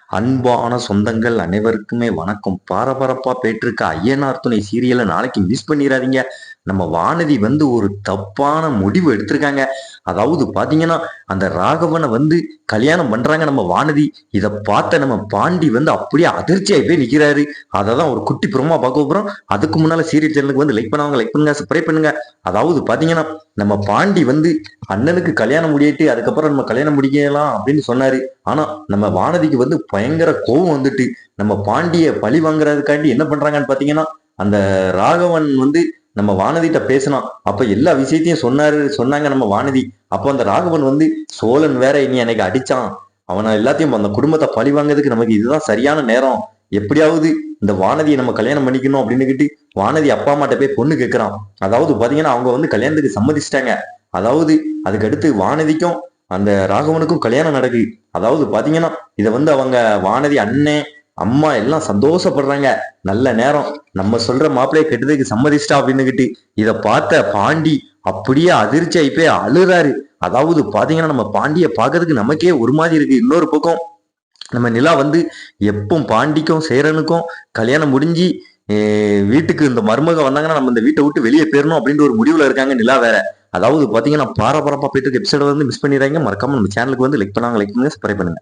அன்பான சொந்தங்கள் அனைவருக்குமே வணக்கம். பரபரப்பா போயிட்டிருக்க ஐயனார் துணை சீரியலை நாளைக்கு மிஸ் பண்ணிடாதீங்க. நம்ம வானதி ஒரு தப்பான முடிவு எடுத்திருக்காங்க. அதாவது பாத்தீங்கன்னா, அந்த ராகவனை கல்யாணம் பண்றாங்க நம்ம வானதி. இத பார்த்த நம்ம பாண்டி அப்படியே அதிர்ச்சியாகி போய் நிக்கிறாரு. அததான் ஒரு குட்டி புறமா பார்க்க போறோம். அதுக்கு முன்னால சீரியல் சேனலுக்கு லைக் பண்ணாங்க, லைக் பண்ணுங்க, சப்ஸ்கிரைப் பண்ணுங்க. அதாவது பாத்தீங்கன்னா, நம்ம பாண்டி அண்ணனுக்கு கல்யாணம் முடியிட்டு அதுக்கப்புறம் நம்ம கல்யாணம் முடிக்கலாம் அப்படின்னு சொன்னாரு. ஆனா நம்ம வானதிக்கு பயங்கர கோவம் நம்ம பாண்டிய பழி வாங்குறதுக்காண்டி என்ன பண்றாங்கன்னு பாத்தீங்கன்னா, அந்த ராகவன் நம்ம வானதிட்ட பேசினான். அப்ப எல்லா விஷயத்தையும் சொன்னாங்க நம்ம வானதி. அப்ப அந்த ராகவன் சோழன் வேற இனி எனக்கு அடிச்சான், அவனை எல்லாத்தையும் அந்த குடும்பத்தை பழி வாங்குறதுக்கு நமக்கு இதுதான் சரியான நேரம், எப்படியாவது இந்த வானதியை நம்ம கல்யாணம் பண்ணிக்கணும் அப்படின்னு வானதி அப்பா அம்மாட்ட போய் பொண்ணு கேட்கிறான். அதாவது பாத்தீங்கன்னா அவங்க கல்யாணத்துக்கு சம்மதிச்சிட்டாங்க. அதாவது அதுக்கு அடுத்து வானதிக்கும் அந்த ராகவனுக்கும் கல்யாணம் நடக்குது. அதாவது பாத்தீங்கன்னா இத அவங்க வானதி அண்ணன் அம்மா எல்லாம் சந்தோஷப்படுறாங்க. நல்ல நேரம், நம்ம சொல்ற மாப்பிள்ளைய கெட்டதுக்கு சம்மதிச்சிட்டா அப்படின்னு இத பார்த்த பாண்டி அப்படியே அதிர்ச்சி ஆகி போய் அழுறாரு. அதாவது பாத்தீங்கன்னா நம்ம பாண்டிய பாக்குறதுக்கு நமக்கே ஒரு மாதிரி இருக்கு. இன்னொரு பக்கம் நம்ம நிலா எப்பவும் பாண்டிக்கும் சேரனுக்கும் கல்யாணம் முடிஞ்சு வீட்டுக்கு இந்த மருமக வந்தாங்கன்னா நம்ம இந்த வீட்டை விட்டு வெளியே போயிடணும் அப்படின்ற ஒரு முடிவுல இருக்காங்க நிலா வேற. அதாவது பாத்தீங்கன்னா பரபரப்பா போயிட்டு எபிசோட மிஸ் பண்ணிடுறாங்க. மறக்காம நம்ம சேனலுக்கு லைக் பண்ணாங்க, லைக் பண்ணுங்க, சப்ஸ்கிரைப் பண்ணுங்க.